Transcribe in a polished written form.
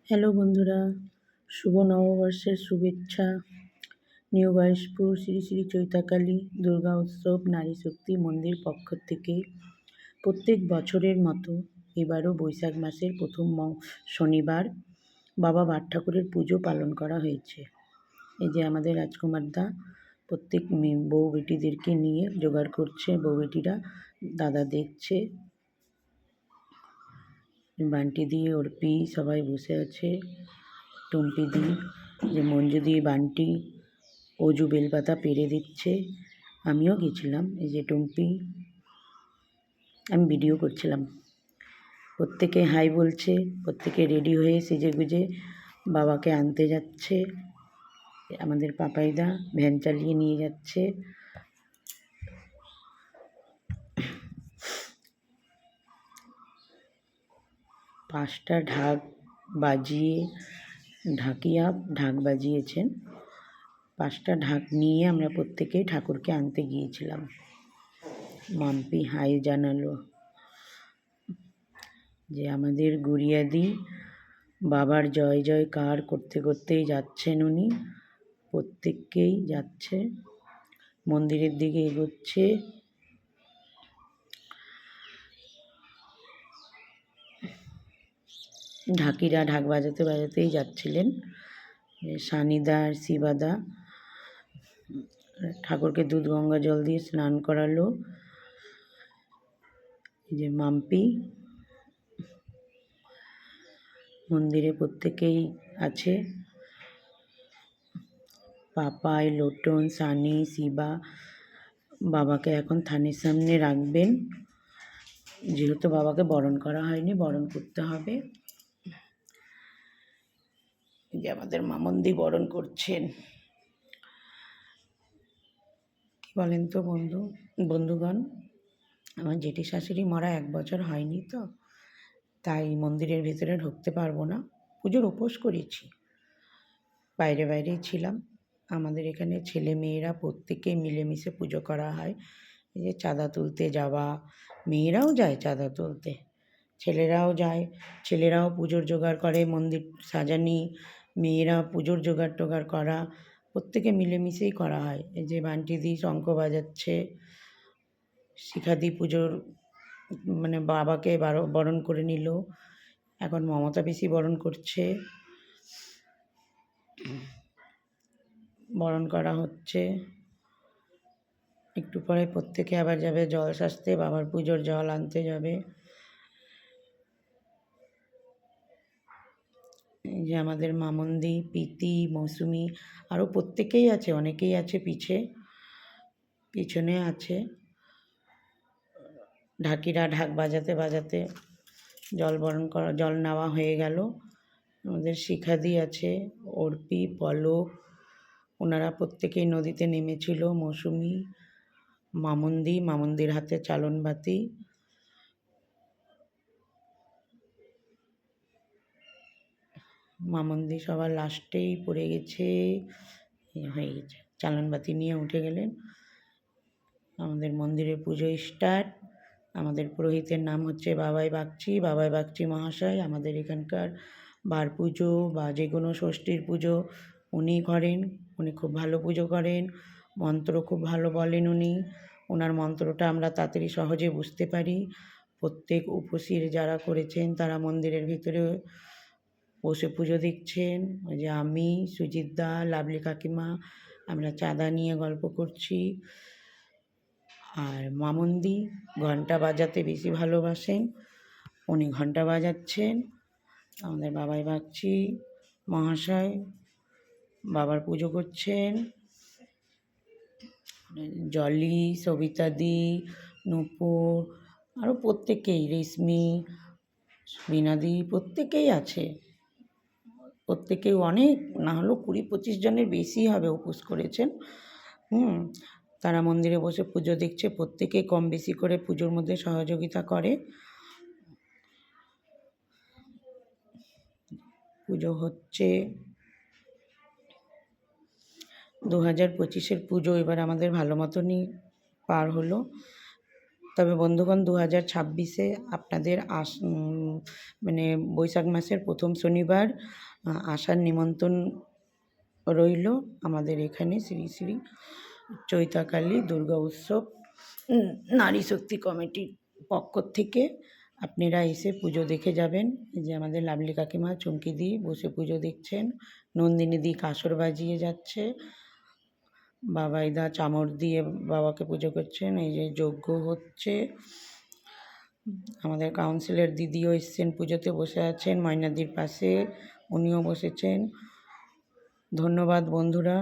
Hello বন্ধুরা, শুভ নববর্ষের শুভেচ্ছা। নিউ গয়েশপুর শ্রী শ্রী চৈতাকালী দুর্গা উৎসব নারী শক্তি মন্দির পক্ষ থেকে প্রত্যেক বছরের মতো এবারও বৈশাখ মাসের প্রথম শনিবার বাবা বাট ঠাকুরের পুজো পালন করা হয়েছে। এই যে আমাদের রাজকুমার দা প্রত্যেক বউ বেটিদেরকে নিয়ে জোগাড় করছে, বউ বেটিরা দাদা দেখছে, বান্টি দি অর্পি সবাই বসে আছে, টুম্পি দি, যে মঞ্জু দি বান্টি অজু বেলপাতা পেরে দিচ্ছে। আমিও গেছিলাম, এই যে টুম্পি, আমি ভিডিও করছিলাম। প্রত্যেকে হাই বলছে, প্রত্যেকে রেডি হয়ে সেজে গুজে বাবাকে আনতে যাচ্ছে। আমাদের পাপাইদা ভ্যান চালিয়ে নিয়ে যাচ্ছে। পাঁচটা ঢাক বাজিয়ে ঢাক বাজিয়েছেন। পাঁচটা ঢাক নিয়ে আমরা প্রত্যেকেই ঠাকুরকে আনতে গিয়েছিলাম। মাম্পি হাই জানালো। যে আমাদের গুড়িয়াদি বাবার জয় জয়কার করতে করতেই যাচ্ছেন উনি, প্রত্যেককেই যাচ্ছে, মন্দিরের দিকে এগোচ্ছে। ঢাকিরা ঢাক বাজাতে বাজাতেই যাচ্ছিলেন। সানিদা আর শিবাদা ঠাকুরকে দুধ গঙ্গা জল দিয়ে স্নান করালো। এই যে মাম্পি, মন্দিরে প্রত্যেকেই আছে। পাপাই, লোটন, সানি, শিবা বাবাকে এখন থানের সামনে রাখবেন, যেহেতু বাবাকে বরণ করা হয়নি, বরণ করতে হবে। যে আমাদের মামন্দি বরণ করছেন। কি বলেন তো বন্ধুগণ, আমার জেঠি শাশুড়ি মরা 1 বছর হয়নি, তো তাই মন্দিরের ভেতরে ঢুকতে পারবো না। পুজোর উপোস করেছি, বাইরেই ছিলাম। আমাদের এখানে ছেলে মেয়েরা প্রত্যেকে মিলেমিশে পুজো করা হয়। এই যে চাঁদা তুলতে যাওয়া, মেয়েরাও যায় চাঁদা তুলতে, ছেলেরাও যায়, ছেলেরাও পুজোর জোগাড় করে, মন্দির সাজানি, মেয়েরা পুজোর জোগাড় করা, প্রত্যেকে মিলেমিশেই করা হয়। এই যে বান্টিদি শঙ্খ বাজাচ্ছে, শিখাদি পুজোর মানে বাবাকে বরণ করে নিল। এখন মমতা পিসি বরণ করছে, বরণ করা হচ্ছে। একটু পরে প্রত্যেকে আবার যাবে জল সাজতে, বাবার পুজোর জল আনতে যাবে। এই যে আমাদের মামন্দি, পিতি, মৌসুমি, আরও প্রত্যেকেই আছে, অনেকেই আছে, পিছনে আছে। ঢাকিরা ঢাক বাজাতে বাজাতে জল নেওয়া হয়ে গেল। আমাদের শিখাদি আছে, অর্পি, পলক, ওনারা প্রত্যেকেই নদীতে নেমেছিল। মৌসুমি, মামন্দির হাতে চালন বাতি। মামন্দি সবার লাস্টেই পড়ে গেছে, হয়ে গেছে, চালন বাতি নিয়ে উঠে গেলেন। আমাদের মন্দিরের পুজো স্টার্ট। আমাদের পুরোহিতের নাম হচ্ছে বাবাই বাগচি মহাশয়। আমাদের এখানকার বার পুজো বা যে কোনো ষষ্ঠীর পুজো উনি করেন। উনি খুব ভালো পুজো করেন, মন্ত্র খুব ভালো বলেন উনি। ওনার মন্ত্রটা আমরা তাড়াতাড়ি সহজে বুঝতে পারি। প্রত্যেক উপসীর যারা করেছেন তারা মন্দিরের ভিতরে বসে পুজো দিচ্ছেন। ওই যে আমি, সুজিতদা, লাভলি কাকিমা, আমরা চাঁদা নিয়ে গল্প করছি। আর মামন্দি ঘণ্টা বাজাতে বেশি ভালোবাসেন, উনি ঘণ্টা বাজাচ্ছেন। আমাদের বাবাই বাগচি মহাশয় বাবার পুজো করছেন। জলি, সবিতাদি, নূপুর, আরও প্রত্যেকেই, রেশমি, বীণাদি, প্রত্যেকেই আছে। প্রত্যেকেই অনেক না হলেও 20-25 জনের বেশি হবে উপোস করেছেন। তারা মন্দিরে বসে পুজো দেখছে, প্রত্যেকেই কম বেশি করে পুজোর মধ্যে সহযোগিতা করে। পুজো হচ্ছে 2025-এর পুজো এবার আমাদের ভালো মতনই পার হলো। তবে বন্ধুগণ 2026-এ আপনাদের মানে বৈশাখ মাসের প্রথম শনিবার আসার নিমন্ত্রণ রইল আমাদের এখানে শ্রী শ্রী চৈতাকালী দুর্গা উৎসব নারী শক্তি কমিটির পক্ষ থেকে। আপনারা এসে পুজো দেখে যাবেন। এই যে আমাদের লাভলি কাকিমা চুমকি দি বসে পুজো দেখছেন, নন্দিনী দি কাসর বাজিয়ে যাচ্ছে, বাবাইদা চামর দিয়ে বাবাকে পুজো করছেন, এই যে যজ্ঞ হচ্ছে। আমাদের কাউন্সিলর দিদিও এসছেন, পুজোতে বসে আছেন ময়নাদির পাশে, উনিও বসেছেন। ধন্যবাদ বন্ধুরা।